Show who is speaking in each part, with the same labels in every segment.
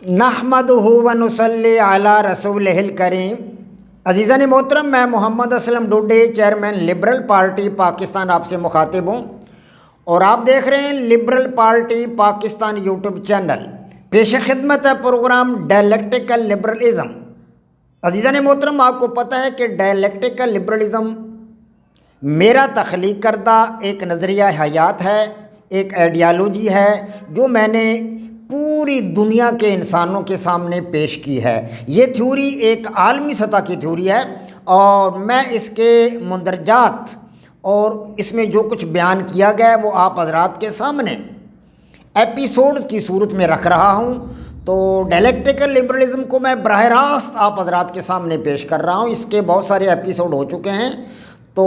Speaker 1: نحمدہ و نصلی علی رسولہ کریم۔ عزیزان محترم، میں Muhammad Aslam Dode, chairman liberal party Pakistan, آپ سے مخاطب ہوں اور آپ دیکھ رہے ہیں liberal party Pakistan YouTube channel. پیش خدمت ہے پروگرام ڈائلیکٹیکل لبرلزم۔ عزیزان محترم، آپ کو پتہ ہے کہ ڈائلیکٹیکل لبرلزم میرا تخلیق کردہ ایک نظریہ حیات ہے، ایک آئیڈیالوجی ہے جو میں نے پوری دنیا کے انسانوں کے سامنے پیش کی ہے۔ یہ تھیوری ایک عالمی سطح کی تھیوری ہے اور میں اس کے مندرجات اور اس میں جو کچھ بیان کیا گیا ہے وہ آپ حضرات کے سامنے ایپیسوڈز کی صورت میں رکھ رہا ہوں۔ تو ڈائلیکٹیکل لبرلزم کو میں براہ راست آپ حضرات کے سامنے پیش کر رہا ہوں۔ اس کے بہت سارے ایپیسوڈ ہو چکے ہیں، تو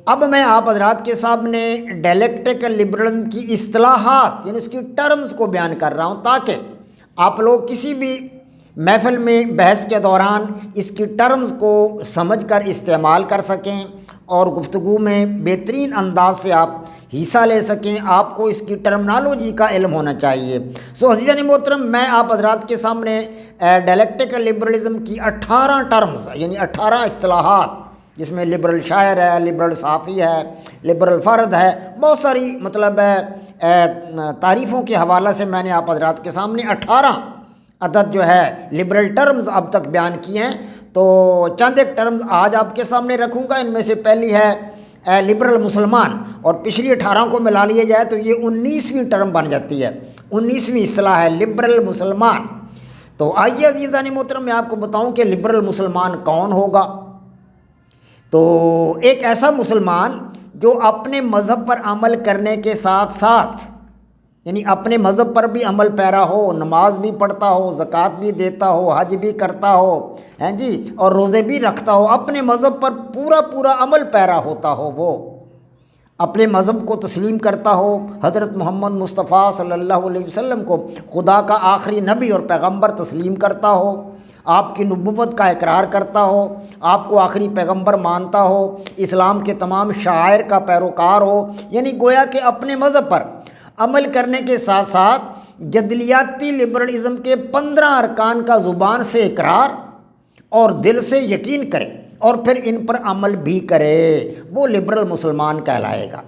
Speaker 1: اب میں آپ حضرات کے سامنے ڈائلیکٹیکل لبرلزم کی اصطلاحات یعنی اس کی ٹرمز کو بیان کر رہا ہوں تاکہ آپ لوگ کسی بھی محفل میں بحث کے دوران اس کی ٹرمز کو سمجھ کر استعمال کر سکیں اور گفتگو میں بہترین انداز سے آپ حصہ لے سکیں۔ آپ کو اس کی ٹرمنالوجی کا علم ہونا چاہیے۔ عزیزان محترم، میں آپ حضرات کے سامنے ڈائلیکٹیکل لبرلزم کی 18 ٹرمز یعنی 18 اصطلاحات، جس میں لبرل شاعر ہے، لبرل صحافی ہے، لبرل فرد ہے، بہت ساری تعریفوں کے حوالہ سے میں نے آپ حضرات کے سامنے 18 عدد جو ہے لبرل ٹرمز اب تک بیان کیے ہیں۔ تو چند ایک ٹرمز آج آپ کے سامنے رکھوں گا۔ ان میں سے پہلی ہے لبرل مسلمان، اور پچھلی 18 کو ملا لیا جائے تو یہ 19ویں ٹرم بن جاتی ہے، 19ویں اصطلاح ہے لبرل مسلمان۔ تو آئیے عزیزان محترم، میں آپ کو بتاؤں کہ لبرل مسلمان کون ہوگا۔ تو ایک ایسا مسلمان جو اپنے مذہب پر عمل کرنے کے ساتھ ساتھ یعنی اپنے مذہب پر بھی عمل پیرا ہو، نماز بھی پڑھتا ہو، زکوٰۃ بھی دیتا ہو، حج بھی کرتا ہو، اور روزے بھی رکھتا ہو، اپنے مذہب پر پورا عمل پیرا ہوتا ہو، وہ اپنے مذہب کو تسلیم کرتا ہو، حضرت محمد مصطفیٰ صلی اللہ علیہ وسلم کو خدا کا آخری نبی اور پیغمبر تسلیم کرتا ہو، آپ کی نبوت کا اقرار کرتا ہو، آپ کو آخری پیغمبر مانتا ہو، اسلام کے تمام شعائر کا پیروکار ہو، یعنی گویا کہ اپنے مذہب پر عمل کرنے کے ساتھ ساتھ جدلیاتی لبرلزم کے 15 ارکان کا زبان سے اقرار اور دل سے یقین کرے اور پھر ان پر عمل بھی کرے، وہ لبرل مسلمان کہلائے گا،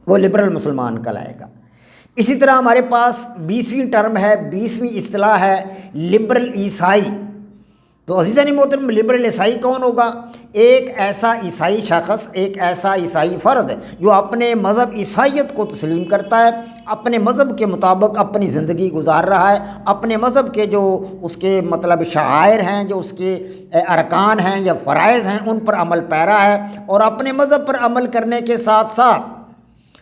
Speaker 1: وہ لبرل مسلمان کہلائے گا۔ اسی طرح ہمارے پاس 20ویں ٹرم ہے، 20ویں اصطلاح ہے لبرل عیسائی۔ تو عزیزان محترم، لبرل عیسائی کون ہوگا؟ ایک ایسا عیسائی شخص، ایک ایسا عیسائی فرد جو اپنے مذہب عیسائیت کو تسلیم کرتا ہے، اپنے مذہب کے مطابق اپنی زندگی گزار رہا ہے، اپنے مذہب کے جو اس کے شعائر ہیں، جو اس کے ارکان ہیں یا فرائض ہیں، ان پر عمل پیرا ہے، اور اپنے مذہب پر عمل کرنے کے ساتھ ساتھ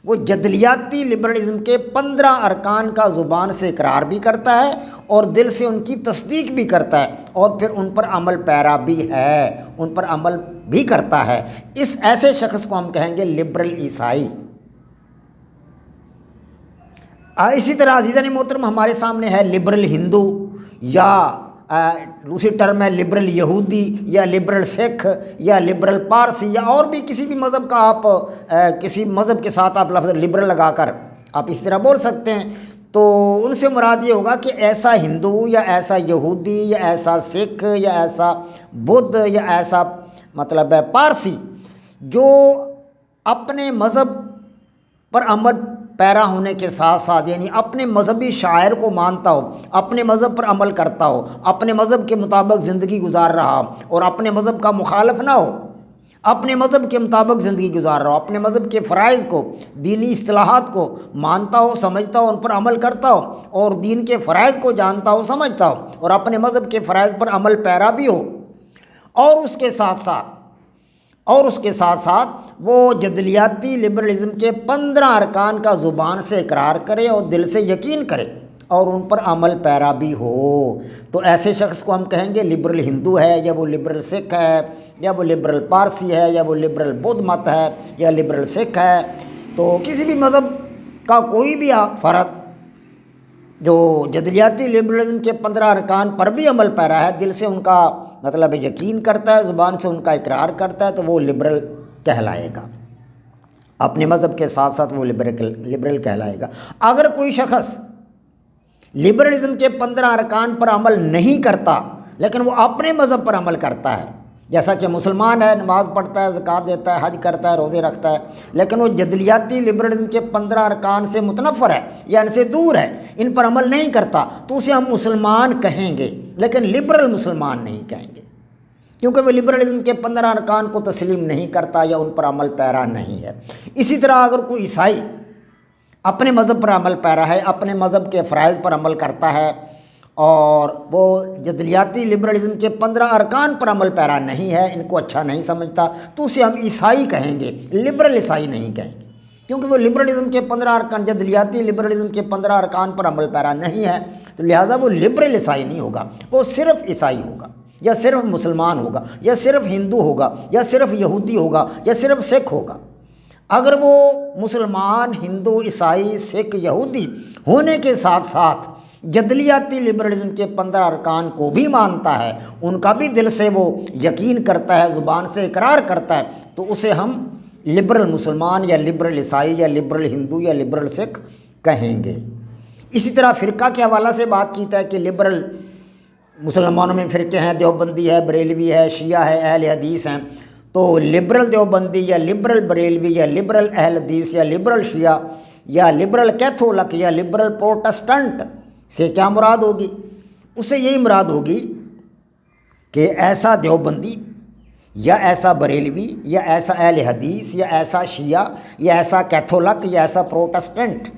Speaker 1: وہ جدلیاتی لبرلزم کے 15 ارکان کا زبان سے اقرار بھی کرتا ہے اور دل سے ان کی تصدیق بھی کرتا ہے اور پھر ان پر عمل پیرا بھی ہے، ان پر عمل بھی کرتا ہے۔ اس ایسے شخص کو ہم کہیں گے لبرل عیسائی۔ اسی طرح عزیزان محترم، ہمارے سامنے ہے لبرل ہندو، یا دوسری ٹرم ہے لبرل یہودی یا لبرل سکھ یا لبرل پارسی، یا اور بھی کسی بھی مذہب کا آپ کسی مذہب کے ساتھ آپ لفظ لبرل لگا کر آپ اس طرح بول سکتے ہیں۔ تو ان سے مراد یہ ہوگا کہ ایسا ہندو یا ایسا یہودی یا ایسا سکھ یا ایسا بدھ یا ایسا پارسی جو اپنے مذہب پر عمل پیرا ہونے کے ساتھ ساتھ یعنی اپنے مذہبی شاعر کو مانتا ہو، اپنے مذہب پر عمل کرتا ہو، اپنے مذہب کے مطابق زندگی گزار رہا ہو اور اپنے مذہب کا مخالف نہ ہو، اپنے مذہب کے مطابق زندگی گزار رہا ہو، اپنے مذہب کے فرائض کو، دینی اصطلاحات کو مانتا ہو، سمجھتا ہو، ان پر عمل کرتا ہو اور دین کے فرائض کو جانتا ہو، سمجھتا ہو اور اپنے مذہب کے فرائض پر عمل پیرا بھی ہو، اور اس کے ساتھ ساتھ وہ جدلیاتی لبرلزم کے 15 ارکان کا زبان سے اقرار کرے اور دل سے یقین کرے اور ان پر عمل پیرا بھی ہو، تو ایسے شخص کو ہم کہیں گے لبرل ہندو ہے، یا وہ لبرل سکھ ہے، یا وہ لبرل پارسی ہے، یا وہ لبرل بدھ مت ہے، یا لبرل سکھ ہے۔ تو کسی بھی مذہب کا کوئی بھی فرد جو جدلیاتی لبرلزم کے 15 ارکان پر بھی عمل پیرا ہے، دل سے ان کا یقین کرتا ہے، زبان سے ان کا اقرار کرتا ہے، تو وہ لبرل کہلائے گا، اپنے مذہب کے ساتھ ساتھ وہ لبرل کہلائے گا۔ اگر کوئی شخص لبرلزم کے 15 ارکان پر عمل نہیں کرتا لیکن وہ اپنے مذہب پر عمل کرتا ہے، جیسا کہ مسلمان ہے، نماز پڑھتا ہے، زکوٰۃ دیتا ہے، حج کرتا ہے، روزے رکھتا ہے، لیکن وہ جدلیاتی لبرلزم کے 15 ارکان سے متنفر ہے یا ان سے دور ہے، ان پر عمل نہیں کرتا، تو اسے ہم مسلمان کہیں گے لیکن لبرل مسلمان نہیں کہیں گے، کیونکہ وہ لبرلزم کے 15 ارکان کو تسلیم نہیں کرتا یا ان پر عمل پیرا نہیں ہے۔ اسی طرح اگر کوئی عیسائی اپنے مذہب پر عمل پیرا ہے، اپنے مذہب کے فرائض پر عمل کرتا ہے اور وہ جدلیاتی لبرلزم کے 15 ارکان پر عمل پیرا نہیں ہے، ان کو اچھا نہیں سمجھتا، تو اسے ہم عیسائی کہیں گے، لبرل عیسائی نہیں کہیں گے، کیونکہ وہ لبرلزم کے 15 ارکان، جدلیاتی لبرلزم کے 15 ارکان پر عمل پیرا نہیں ہے، تو لہٰذا وہ لبرل عیسائی نہیں ہوگا، وہ صرف عیسائی ہوگا، یا صرف مسلمان ہوگا، یا صرف ہندو ہوگا، یا صرف یہودی ہوگا، یا صرف سکھ ہوگا۔ اگر وہ مسلمان، ہندو، عیسائی، سکھ، یہودی ہونے کے ساتھ ساتھ جدلیاتی لبرلزم کے 15 ارکان کو بھی مانتا ہے، ان کا بھی دل سے وہ یقین کرتا ہے، زبان سے اقرار کرتا ہے، تو اسے ہم لبرل مسلمان یا لبرل عیسائی یا لبرل ہندو یا لبرل سکھ کہیں گے۔ اسی طرح فرقہ کے حوالہ سے بات کیتا ہے کہ لبرل مسلمانوں میں فرقے ہیں، دیوبندی ہے، بریلوی ہے، شیعہ ہے، اہل حدیث ہیں، تو لبرل دیوبندی یا لبرل بریلوی یا لبرل اہل حدیث یا لبرل شیعہ یا لبرل کیتھولک یا لبرل پروٹسٹنٹ سے کیا مراد ہوگی؟ اس سے یہی مراد ہوگی کہ ایسا دیوبندی یا ایسا بریلوی یا ایسا اہل حدیث یا ایسا شیعہ یا ایسا کیتھولک یا ایسا پروٹسٹنٹ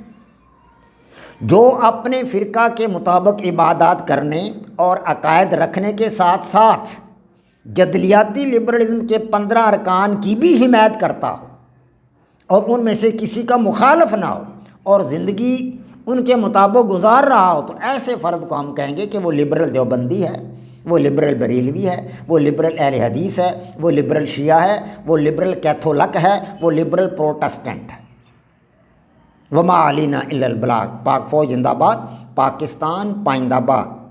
Speaker 1: جو اپنے فرقہ کے مطابق عبادات کرنے اور عقائد رکھنے کے ساتھ ساتھ جدلیاتی لبرلزم کے 15 ارکان کی بھی حمایت کرتا ہو اور ان میں سے کسی کا مخالف نہ ہو اور زندگی ان کے مطابق گزار رہا ہو، تو ایسے فرد کو ہم کہیں گے کہ وہ لبرل دیوبندی ہے، وہ لبرل بریلوی ہے، وہ لبرل اہل حدیث ہے، وہ لبرل شیعہ ہے، وہ لبرل کیتھولک ہے، وہ لبرل پروٹسٹنٹ ہے۔ وما علینا الا البلاغ۔ پاک فوج زندہ باد، پاکستان پائندہ باد۔